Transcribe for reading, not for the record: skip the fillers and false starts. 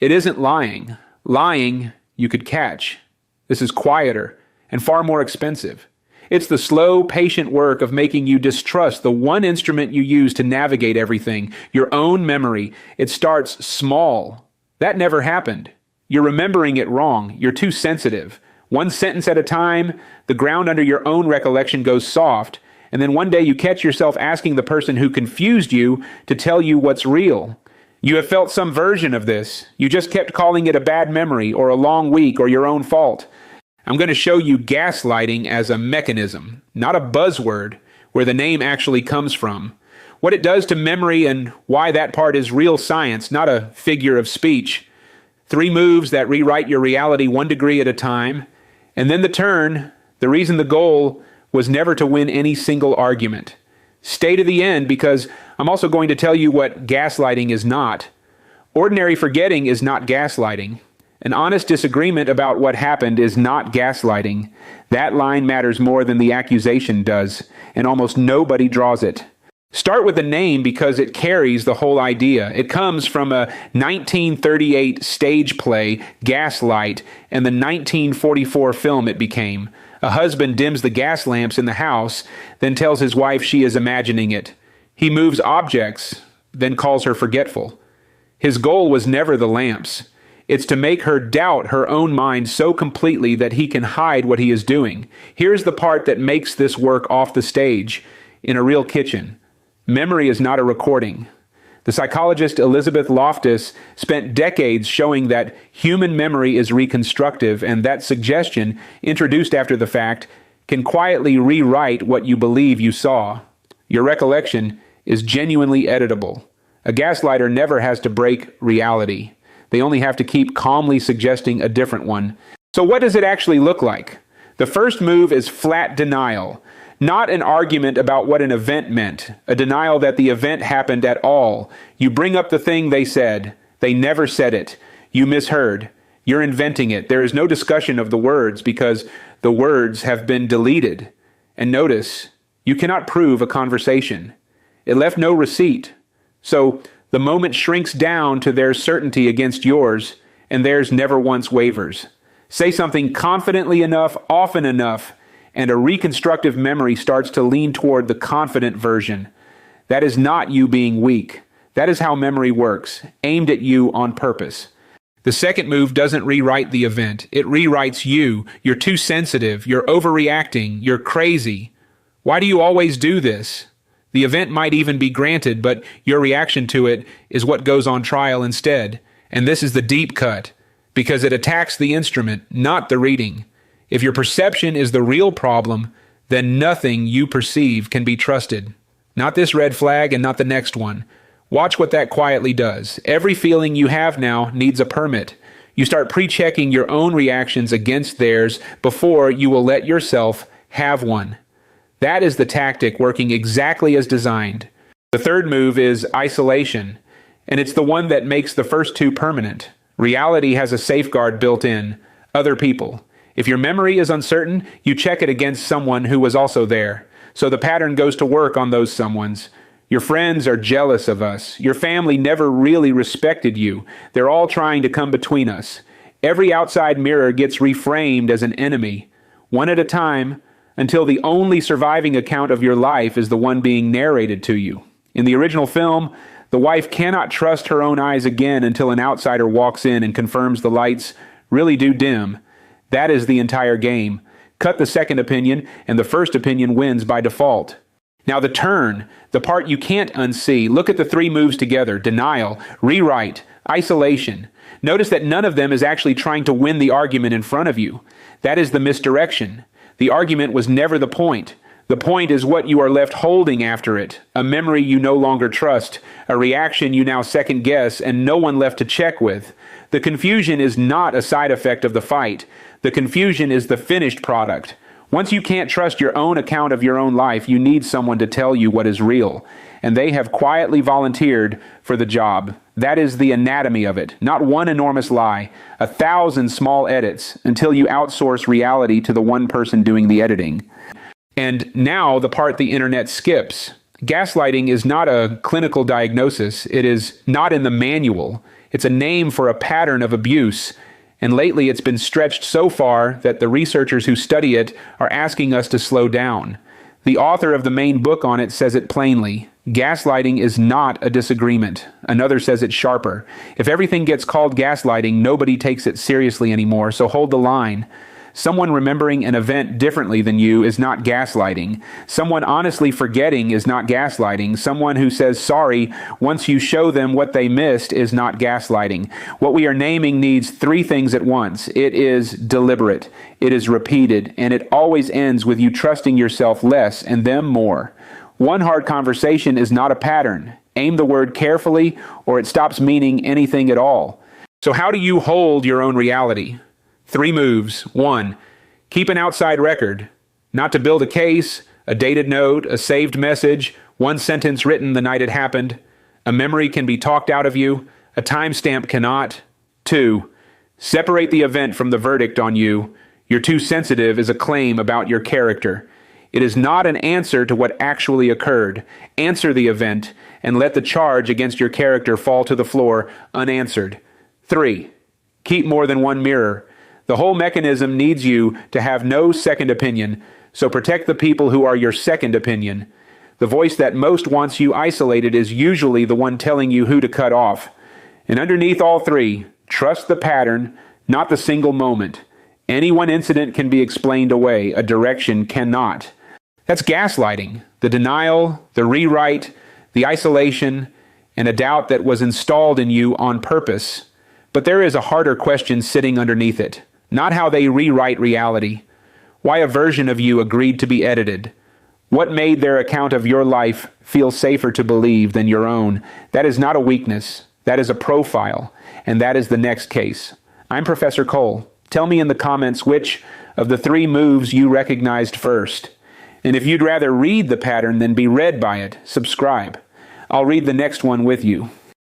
It isn't lying. Lying, you could catch. This is quieter and far more expensive. It's the slow, patient work of making you distrust the one instrument you use to navigate everything, your own memory. It starts small. That never happened. You're remembering it wrong. You're too sensitive. One sentence at a time, the ground under your own recollection goes soft, and then one day you catch yourself asking the person who confused you to tell you what's real. You have felt some version of this. You just kept calling it a bad memory or a long week or your own fault. I'm going to show you gaslighting as a mechanism, not a buzzword, where the name actually comes from. What it does to memory and why that part is real science, not a figure of speech. 3 moves that rewrite your reality 1 degree at a time. And then the turn, the reason the goal was never to win any single argument. Stay to the end because I'm also going to tell you what gaslighting is not. Ordinary forgetting is not gaslighting. An honest disagreement about what happened is not gaslighting. That line matters more than the accusation does, and almost nobody draws it. Start with the name because it carries the whole idea. It comes from a 1938 stage play, Gaslight, and the 1944 film it became. A husband dims the gas lamps in the house, then tells his wife she is imagining it. He moves objects, then calls her forgetful. His goal was never the lamps. It's to make her doubt her own mind so completely that he can hide what he is doing. Here's the part that makes this work off the stage, in a real kitchen. Memory is not a recording. The psychologist Elizabeth Loftus spent decades showing that human memory is reconstructive, and that suggestion, introduced after the fact, can quietly rewrite what you believe you saw. Your recollection is genuinely editable. A gaslighter never has to break reality. They only have to keep calmly suggesting a different one. So what does it actually look like? The first move is flat denial. Not an argument about what an event meant, a denial that the event happened at all. You bring up the thing they said. They never said it. You misheard. You're inventing it. There is no discussion of the words because the words have been deleted. And notice, you cannot prove a conversation. It left no receipt. So the moment shrinks down to their certainty against yours, and theirs never once wavers. Say something confidently enough, often enough, and a reconstructive memory starts to lean toward the confident version. That is not you being weak. That is how memory works, aimed at you on purpose. The second move doesn't rewrite the event. It rewrites you. You're too sensitive. You're overreacting. You're crazy. Why do you always do this? The event might even be granted, but your reaction to it is what goes on trial instead. And this is the deep cut, because it attacks the instrument, not the reading. If your perception is the real problem, then nothing you perceive can be trusted. Not this red flag and not the next one. Watch what that quietly does. Every feeling you have now needs a permit. You start pre-checking your own reactions against theirs before you will let yourself have one. That is the tactic working exactly as designed. The third move is isolation, and it's the one that makes the first 2 permanent. Reality has a safeguard built in: other people. If your memory is uncertain, you check it against someone who was also there. So the pattern goes to work on those someones. Your friends are jealous of us. Your family never really respected you. They're all trying to come between us. Every outside mirror gets reframed as an enemy, one at a time, until the only surviving account of your life is the one being narrated to you. In the original film, the wife cannot trust her own eyes again until an outsider walks in and confirms the lights really do dim. That is the entire game. Cut the second opinion, and the first opinion wins by default. Now the turn, the part you can't unsee. Look at the 3 moves together: denial, rewrite, isolation. Notice that none of them is actually trying to win the argument in front of you. That is the misdirection. The argument was never the point. The point is what you are left holding after it, a memory you no longer trust, a reaction you now second guess, and no one left to check with. The confusion is not a side effect of the fight. The confusion is the finished product. Once you can't trust your own account of your own life, you need someone to tell you what is real. And they have quietly volunteered for the job. That is the anatomy of it. Not one enormous lie, 1,000 small edits until you outsource reality to the one person doing the editing. And now the part the internet skips. Gaslighting is not a clinical diagnosis. It is not in the manual. It's a name for a pattern of abuse, and lately it's been stretched so far that the researchers who study it are asking us to slow down. The author of the main book on it says it plainly. Gaslighting is not a disagreement. Another says it sharper. If everything gets called gaslighting, nobody takes it seriously anymore, so hold the line. Someone remembering an event differently than you is not gaslighting. Someone honestly forgetting is not gaslighting. Someone who says sorry once you show them what they missed is not gaslighting. What we are naming needs three things at once. It is deliberate, it is repeated, and it always ends with you trusting yourself less and them more. One hard conversation is not a pattern. Aim the word carefully or it stops meaning anything at all. So how do you hold your own reality? 3 moves. 1. Keep an outside record. Not to build a case, a dated note, a saved message, one sentence written the night it happened. A memory can be talked out of you. A timestamp cannot. 2. Separate the event from the verdict on you. You're too sensitive is a claim about your character. It is not an answer to what actually occurred. Answer the event and let the charge against your character fall to the floor unanswered. 3. Keep more than one mirror. The whole mechanism needs you to have no second opinion, so protect the people who are your second opinion. The voice that most wants you isolated is usually the one telling you who to cut off. And underneath all 3, trust the pattern, not the single moment. Any one incident can be explained away, a direction cannot. That's gaslighting, the denial, the rewrite, the isolation, and a doubt that was installed in you on purpose. But there is a harder question sitting underneath it. Not how they rewrite reality. Why a version of you agreed to be edited. What made their account of your life feel safer to believe than your own? That is not a weakness. That is a profile. And that is the next case. I'm Professor Cole. Tell me in the comments which of the 3 moves you recognized first. And if you'd rather read the pattern than be read by it, subscribe. I'll read the next one with you.